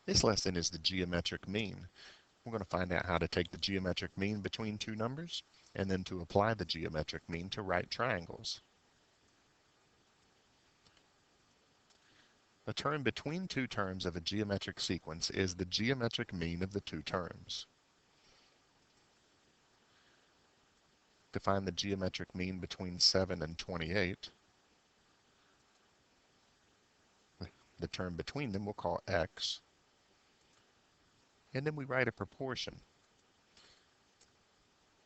This lesson is the geometric mean. We're going to find out how to take the geometric mean between two numbers and then to apply the geometric mean to right triangles. A term between two terms of a geometric sequence is the geometric mean of the two terms. To find the geometric mean between 7 and 28, the term between them we'll call x, and then we write a proportion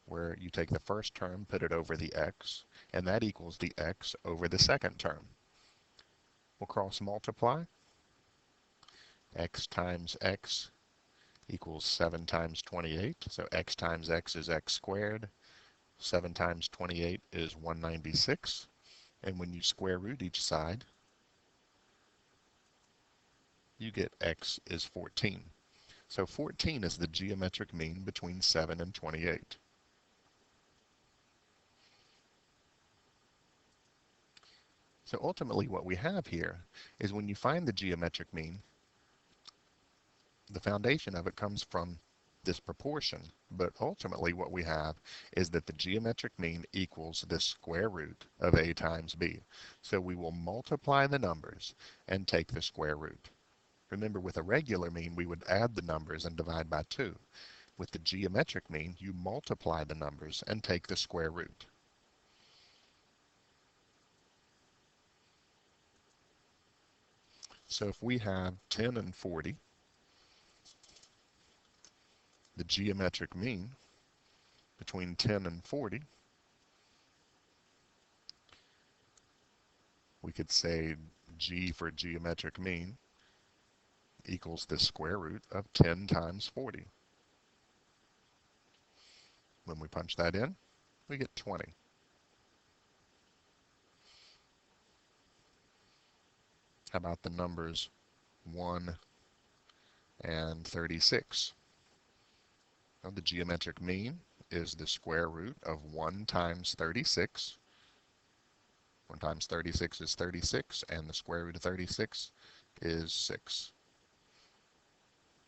where you take the first term, put it over the x, and that equals the x over the second term. We'll cross multiply. X times x equals 7 times 28, so x times x is x squared. 7 times 28 is 196, and when you square root each side, you get x is 14. So 14 is the geometric mean between 7 and 28. So ultimately what we have here is when you find the geometric mean, the foundation of it comes from this proportion, but ultimately what we have is that the geometric mean equals the square root of a times b. So we will multiply the numbers and take the square root. Remember, with a regular mean, we would add the numbers and divide by 2. With the geometric mean, you multiply the numbers and take the square root. So if we have 10 and 40, the geometric mean between 10 and 40, we could say G for geometric mean equals the square root of 10 times 40. When we punch that in, we get 20. How about the numbers 1 and 36? Now, the geometric mean is the square root of 1 times 36. 1 times 36 is 36, and the square root of 36 is 6.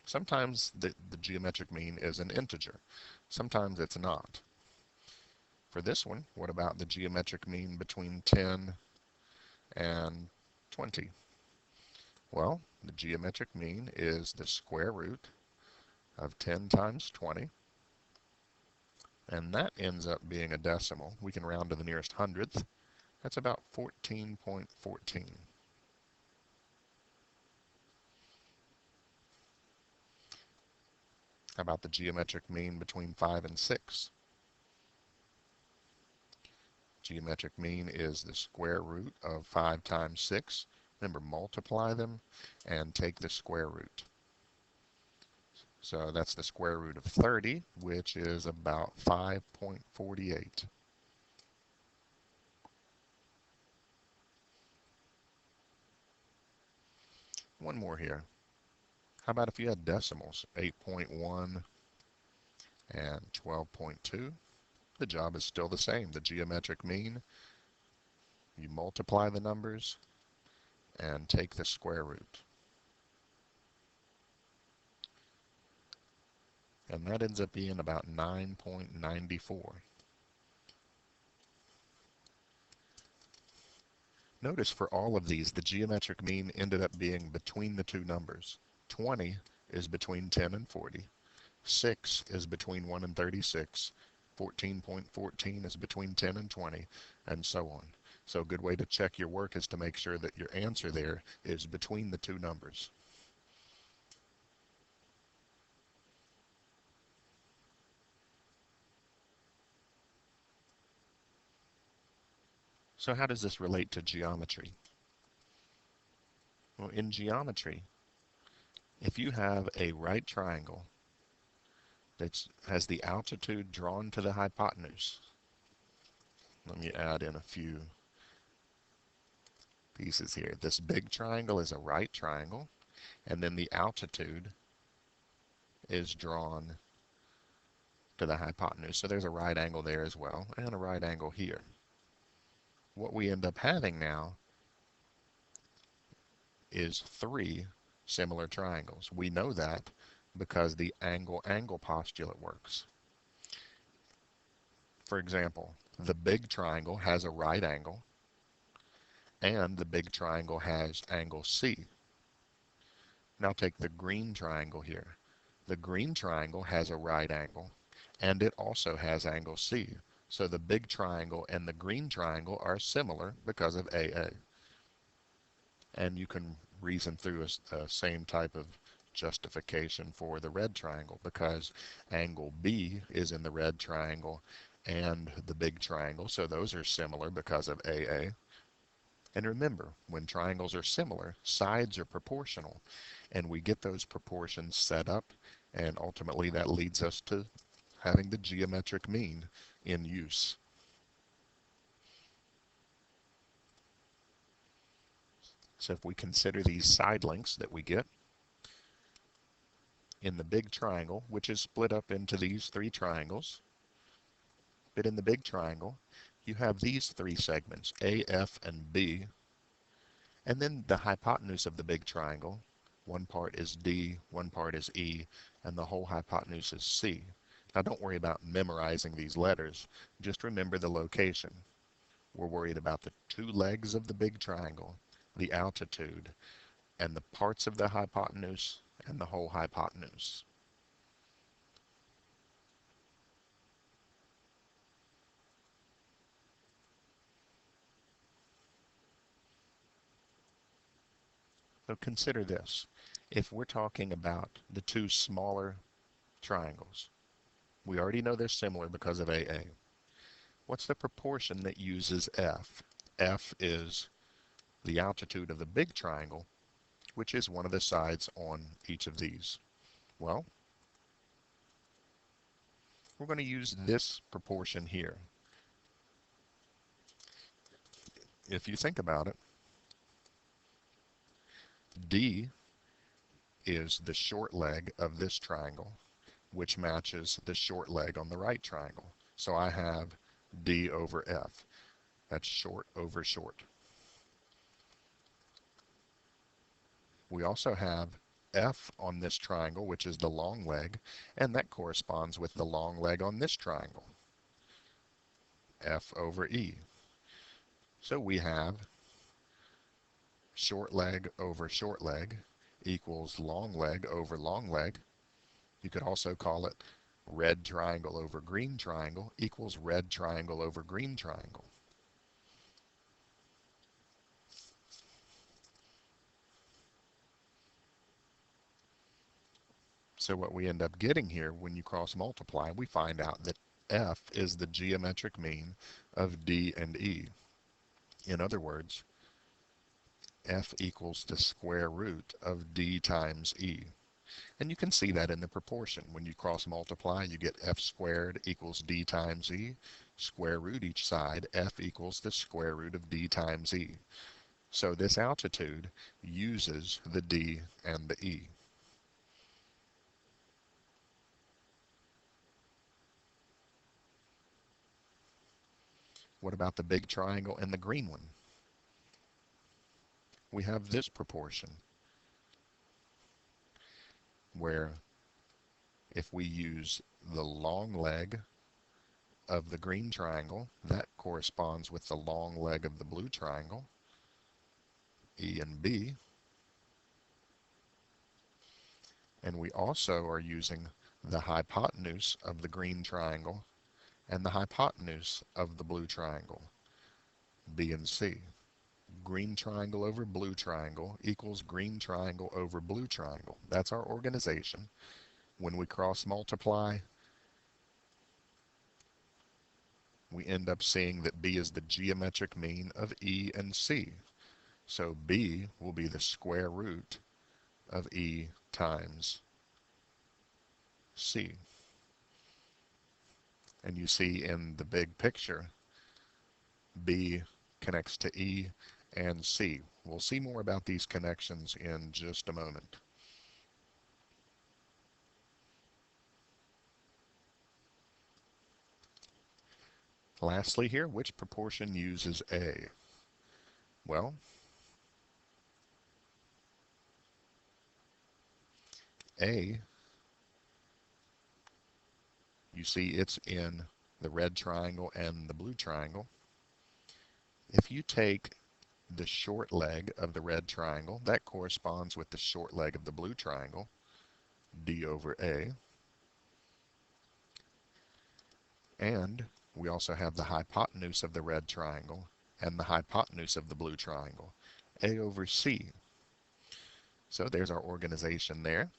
Sometimes the geometric mean is an integer. Sometimes it's not. For this one, what about the geometric mean between 10 and 20? Well, the geometric mean is the square root of 10 times 20, and that ends up being a decimal. We can round to the nearest hundredth. That's about 14.14. How about the geometric mean between 5 and 6? Geometric mean is the square root of 5 times 6. Remember, multiply them and take the square root. So that's the square root of 30, which is about 5.48. One more here. How about if you had decimals, 8.1 and 12.2? The job is still the same. The geometric mean, you multiply the numbers and take the square root. And that ends up being about 9.94. Notice for all of these, the geometric mean ended up being between the two numbers. 20 is between 10 and 40. 6 is between 1 and 36. 14.14 is between 10 and 20, and so on. So a good way to check your work is to make sure that your answer there is between the two numbers. So how does this relate to geometry? Well, in geometry, if you have a right triangle that has the altitude drawn to the hypotenuse, let me add in a few pieces here. This big triangle is a right triangle, and then the altitude is drawn to the hypotenuse. So there's a right angle there as well, and a right angle here. What we end up having now is 3 similar triangles. We know that because the angle-angle postulate works. For example, the big triangle has a right angle, and the big triangle has angle C. Now take the green triangle here. The green triangle has a right angle, and it also has angle C. So the big triangle and the green triangle are similar because of AA. And you can reason through a same type of justification for the red triangle because angle B is in the red triangle and the big triangle, so those are similar because of AA. And remember, when triangles are similar, sides are proportional, and we get those proportions set up, and ultimately that leads us to having the geometric mean in use. So if we consider these side lengths that we get in the big triangle, which is split up into these three triangles, but in the big triangle, you have these three segments, A, F, and B, and then the hypotenuse of the big triangle. One part is D, one part is E, and the whole hypotenuse is C. Now don't worry about memorizing these letters, just remember the location. We're worried about the two legs of the big triangle, the altitude, and the parts of the hypotenuse, and the whole hypotenuse. So consider this. If we're talking about the two smaller triangles, we already know they're similar because of AA. What's the proportion that uses F? F is the altitude of the big triangle, which is one of the sides on each of these. Well, we're going to use this proportion here. If you think about it, D is the short leg of this triangle, which matches the short leg on the right triangle. So I have D over F. That's short over short. We also have F on this triangle, which is the long leg, and that corresponds with the long leg on this triangle, F over E. So we have short leg over short leg equals long leg over long leg. You could also call it red triangle over green triangle equals red triangle over green triangle. So what we end up getting here when you cross multiply, we find out that F is the geometric mean of D and E. In other words, F equals the square root of D times E. And you can see that in the proportion. When you cross multiply, you get F squared equals D times E. Square root each side, F equals the square root of D times E. So this altitude uses the D and the E. What about the big triangle and the green one? We have this proportion where if we use the long leg of the green triangle, that corresponds with the long leg of the blue triangle, E and B. And we also are using the hypotenuse of the green triangle and the hypotenuse of the blue triangle, B and C. Green triangle over blue triangle equals green triangle over blue triangle. That's our organization. When we cross multiply, we end up seeing that B is the geometric mean of E and C. So B will be the square root of E times C. And you see in the big picture, B connects to E and C. We'll see more about these connections in just a moment. Lastly here, which proportion uses A? Well, A, you see it's in the red triangle and the blue triangle. If you take the short leg of the red triangle, that corresponds with the short leg of the blue triangle, D over A. And we also have the hypotenuse of the red triangle and the hypotenuse of the blue triangle, A over C. So there's our organization there.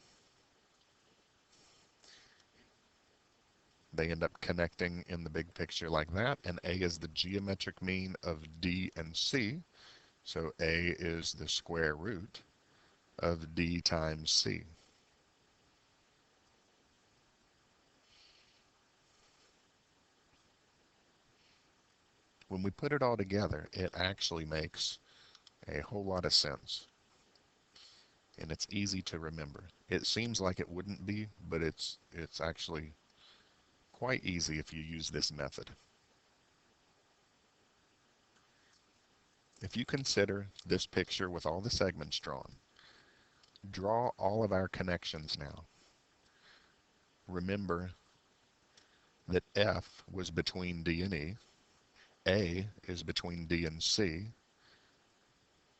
They end up connecting in the big picture like that, and A is the geometric mean of D and C. So A is the square root of D times C. When we put it all together, it actually makes a whole lot of sense. And it's easy to remember. It seems like it wouldn't be, but it's actually quite easy if you use this method. If you consider this picture with all the segments drawn, draw all of our connections now. Remember that F was between D and E, A is between D and C,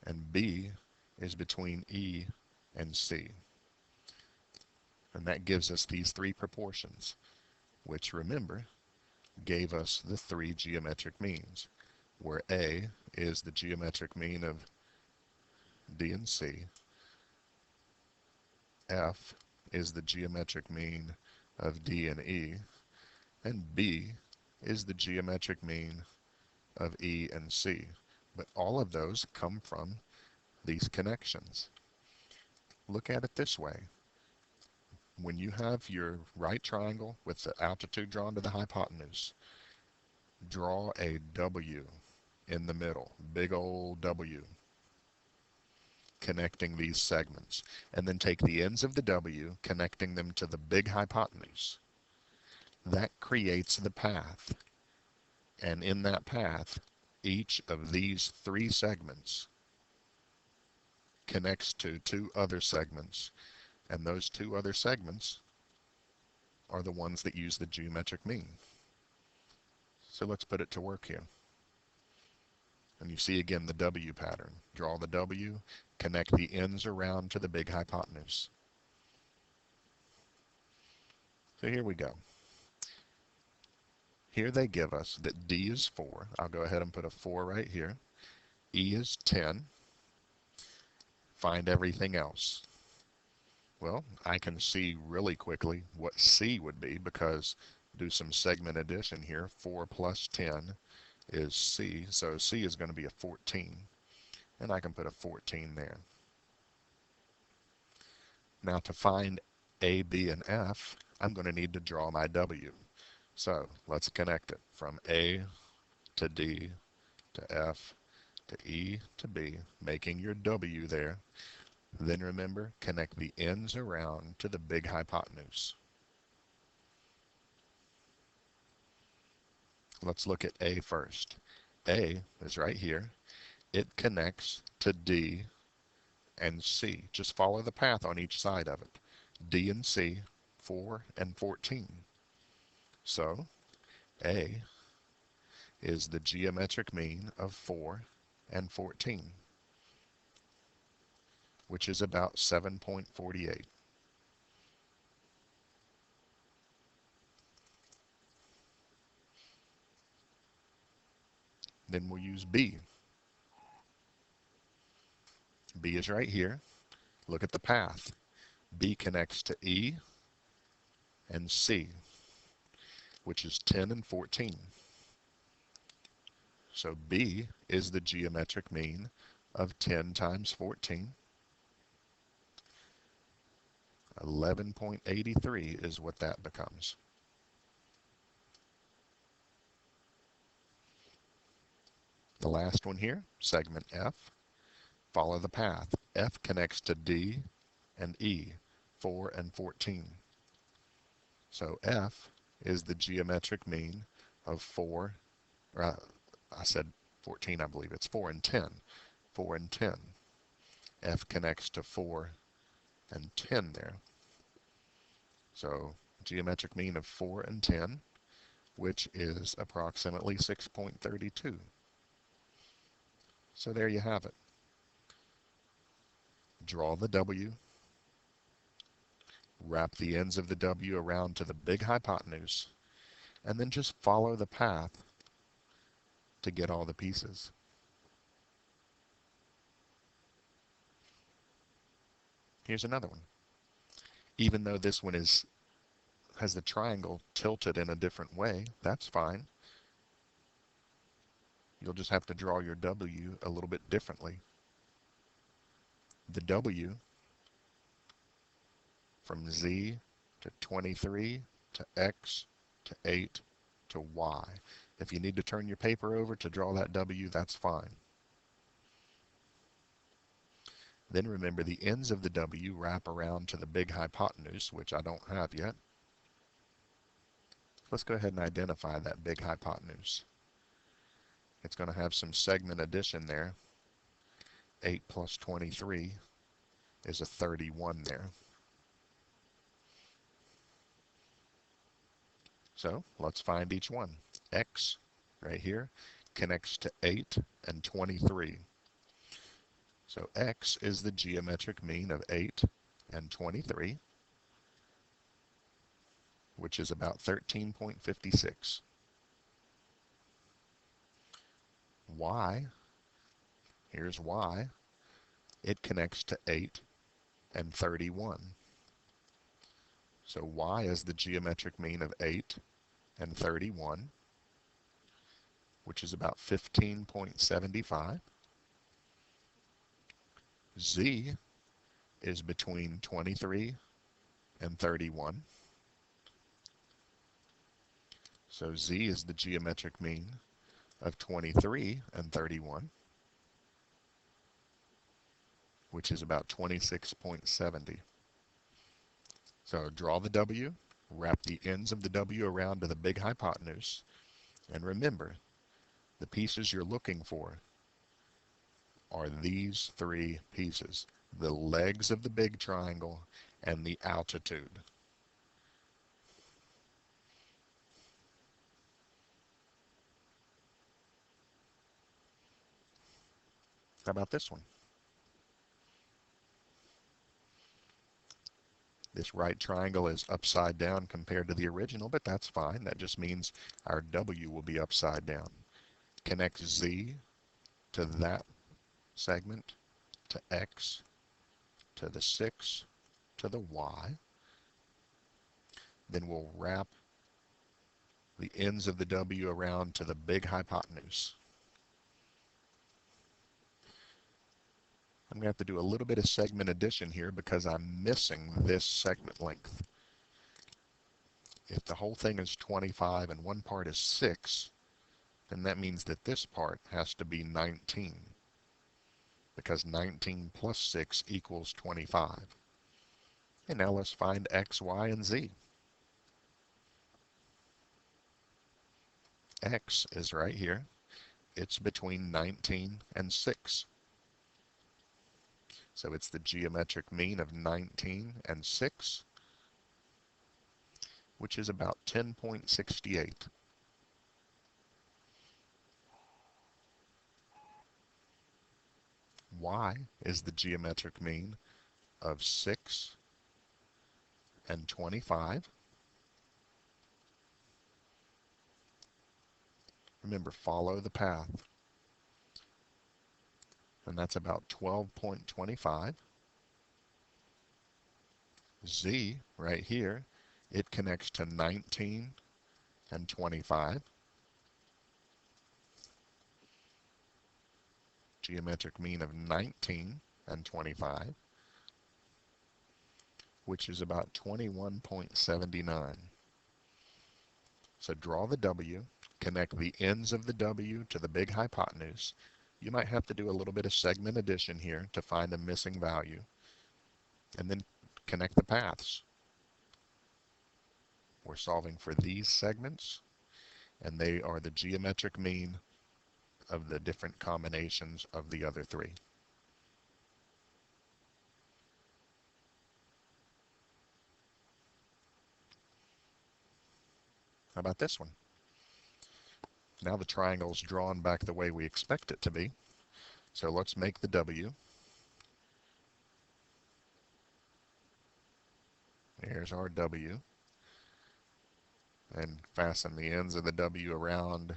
and B is between E and C. And that gives us these three proportions, which, remember, gave us the three geometric means, where A is the geometric mean of D and C, F is the geometric mean of D and E, and B is the geometric mean of E and C. But all of those come from these connections. Look at it this way. When you have your right triangle with the altitude drawn to the hypotenuse, draw a W in the middle, big old W, connecting these segments. And then take the ends of the W, connecting them to the big hypotenuse. That creates the path. And in that path, each of these three segments connects to two other segments, and those two other segments are the ones that use the geometric mean. So let's put it to work here. And you see again the W pattern. Draw the W, connect the ends around to the big hypotenuse. So here we go. Here they give us that D is 4. I'll go ahead and put a 4 right here. E is 10. Find everything else. Well, I can see really quickly what C would be, because do some segment addition here. 4 plus 10 is C, so C is going to be a 14, and I can put a 14 there. Now to find A, B, and F, I'm going to need to draw my W. So let's connect it from A to D to F to E to B, making your W there. Then remember, connect the ends around to the big hypotenuse. Let's look at A first. A is right here. It connects to D and C. Just follow the path on each side of it. D and C, 4 and 14. So A is the geometric mean of 4 and 14, which is about 7.48. Then we'll use B. B is right here. Look at the path. B connects to E and C, which is 10 and 14. So B is the geometric mean of 10 times 14. 11.83 is what that becomes. The last one here, segment F. Follow the path. F connects to D and E, 4 and 14. So F is the geometric mean of 4, I said 14, I believe it's 4 and 10. 4 and 10. F connects to 4 and 10 there. So geometric mean of 4 and 10, which is approximately 6.32. So there you have it. Draw the W, wrap the ends of the W around to the big hypotenuse, and then just follow the path to get all the pieces. Here's another one. Even though this one has the triangle tilted in a different way, that's fine. You'll just have to draw your W a little bit differently. The W from Z to 23 to X to 8 to Y. If you need to turn your paper over to draw that W, that's fine. Then remember the ends of the W wrap around to the big hypotenuse, which I don't have yet. Let's go ahead and identify that big hypotenuse. It's going to have some segment addition there. 8 plus 23 is a 31 there. So let's find each one. X, right here, connects to 8 and 23. So X is the geometric mean of 8 and 23, which is about 13.56. Y, here's Y, it connects to 8 and 31. So Y is the geometric mean of 8 and 31, which is about 15.75. Z is between 23 and 31. So Z is the geometric mean of 23 and 31, which is about 26.70. So draw the W, wrap the ends of the W around to the big hypotenuse, and remember, the pieces you're looking for are these three pieces: the legs of the big triangle and the altitude. How about this one? This right triangle is upside down compared to the original, but that's fine. That just means our W will be upside down. Connect Z to that segment, to X, to the 6, to the Y. Then we'll wrap the ends of the W around to the big hypotenuse. I'm going to have to do a little bit of segment addition here because I'm missing this segment length. If the whole thing is 25 and one part is 6, then that means that this part has to be 19, because 19 plus 6 equals 25. And now let's find X, Y, and Z. X is right here. It's between 19 and 6. So it's the geometric mean of 19 and 6, which is about 10.68. Y is the geometric mean of 6 and 25. Remember, follow the path. And that's about 12.25. Z, right here, it connects to 19 and 25. Geometric mean of 19 and 25, which is about 21.79. So draw the W, connect the ends of the W to the big hypotenuse. You might have to do a little bit of segment addition here to find a missing value, and then connect the paths. We're solving for these segments, and they are the geometric mean of the different combinations of the other three. How about this one? Now the triangle's drawn back the way we expect it to be. So let's make the W. There's our W. And fasten the ends of the W around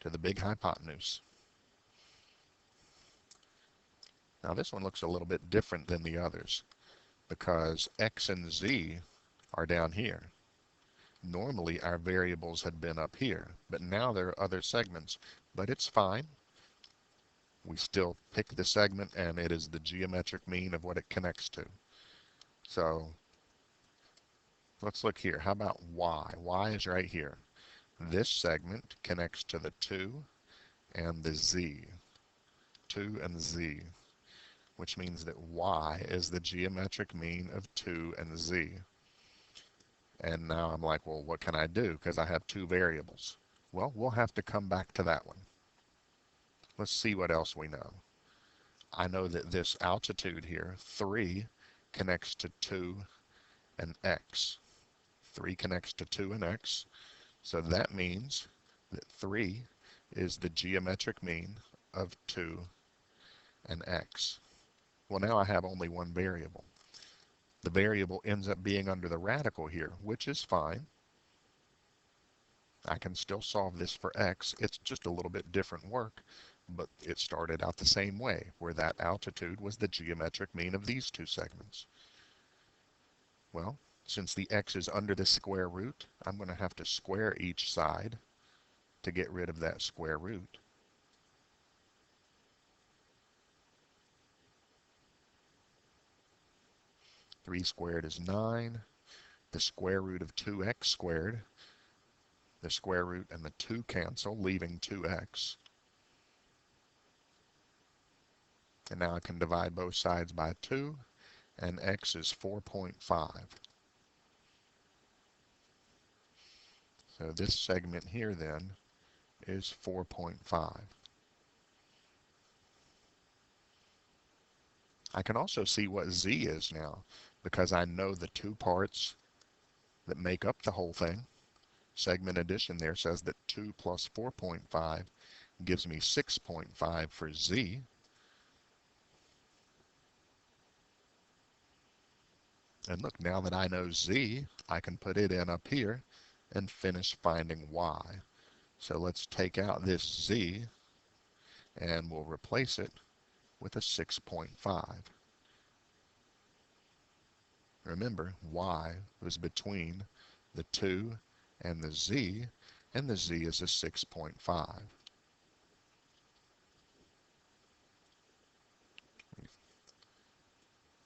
to the big hypotenuse. Now this one looks a little bit different than the others because X and Z are down here. Normally our variables had been up here, but now there are other segments. But it's fine. We still pick the segment and it is the geometric mean of what it connects to. So let's look here. How about Y? Y is right here. This segment connects to the 2 and the Z. 2 and Z, which means that Y is the geometric mean of 2 and Z. And now I'm like, well, what can I do? Because I have two variables. Well, we'll have to come back to that one. Let's see what else we know. I know that this altitude here, 3, connects to 2 and X. 3 connects to 2 and X. So that means that 3 is the geometric mean of 2 and X. Well, now I have only one variable. The variable ends up being under the radical here, which is fine. I can still solve this for X. It's just a little bit different work, but it started out the same way, where that altitude was the geometric mean of these two segments. Well, since the X is under the square root, I'm going to have to square each side to get rid of that square root. Three squared is 9. The square root of 2x squared, the square root and the 2 cancel, leaving 2x. And now I can divide both sides by 2, and x is 4.5. So this segment here then is 4.5. I can also see what z is now, because I know the two parts that make up the whole thing. Segment addition there says that 2 plus 4.5 gives me 6.5 for z. And look, now that I know z, I can put it in up here and finish finding y. So let's take out this z and we'll replace it with a 6.5. Remember, y was between the 2 and the z is a 6.5.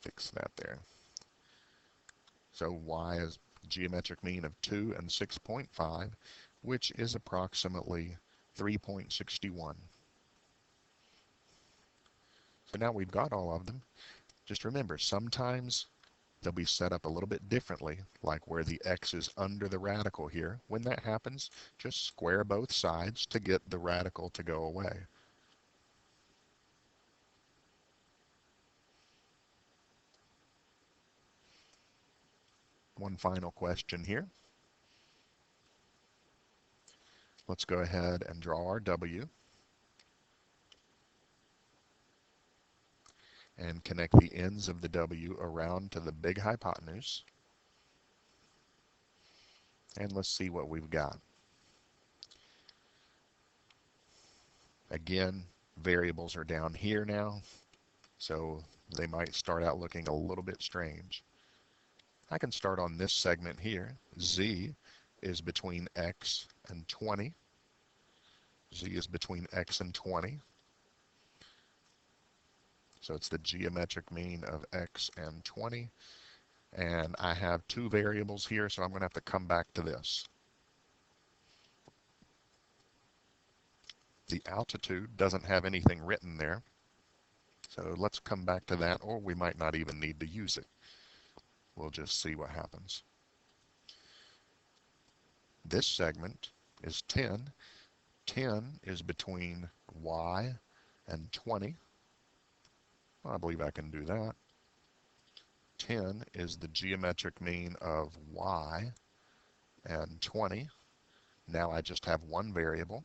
Fix that there. So y is geometric mean of 2 and 6.5, which is approximately 3.61. So now we've got all of them. Just remember, sometimes they'll be set up a little bit differently, like where the x is under the radical here. When that happens, just square both sides to get the radical to go away. One final question here. Let's go ahead and draw our W and connect the ends of the W around to the big hypotenuse. And let's see what we've got. Again, variables are down here now, so they might start out looking a little bit strange. I can start on this segment here. Z is between x and 20. Z is between x and 20. So it's the geometric mean of x and 20. And I have two variables here, so I'm going to have to come back to this. The altitude doesn't have anything written there. So let's come back to that, or we might not even need to use it. We'll just see what happens. This segment is 10. 10 is between y and 20. Well, I believe I can do that. 10 is the geometric mean of y and 20. Now I just have one variable.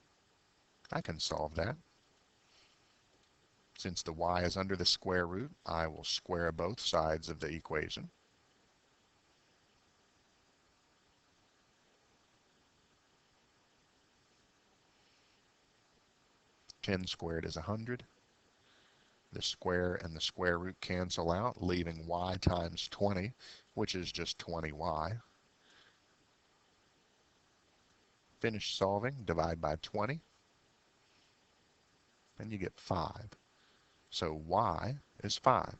I can solve that. Since the y is under the square root, I will square both sides of the equation. 10 squared is 100. The square and the square root cancel out, leaving y times 20, which is just 20y. Finish solving, divide by 20, and you get 5. So y is 5.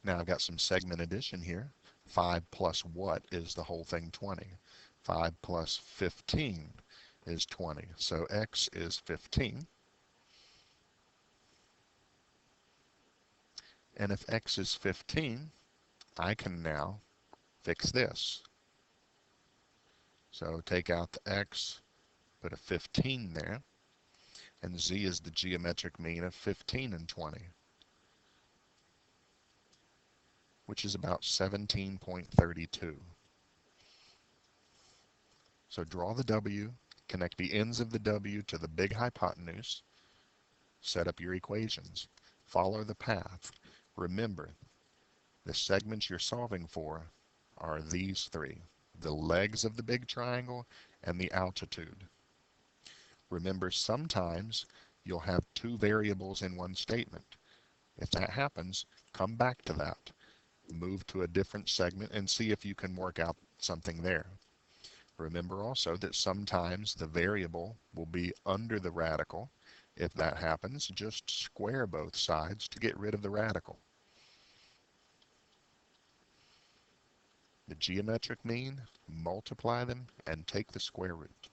Now I've got some segment addition here. 5 plus what is the whole thing 20? 5 plus 15 is 20. So x is 15. And if x is 15, I can now fix this. So take out the x, put a 15 there, and z is the geometric mean of 15 and 20, which is about 17.32. So draw the w, connect the ends of the w to the big hypotenuse, set up your equations. Follow the path. Remember, the segments you're solving for are these three: the legs of the big triangle and the altitude. Remember, sometimes you'll have two variables in one statement. If that happens, come back to that. Move to a different segment and see if you can work out something there. Remember also that sometimes the variable will be under the radical. If that happens, just square both sides to get rid of the radical. The geometric mean, multiply them, and take the square root.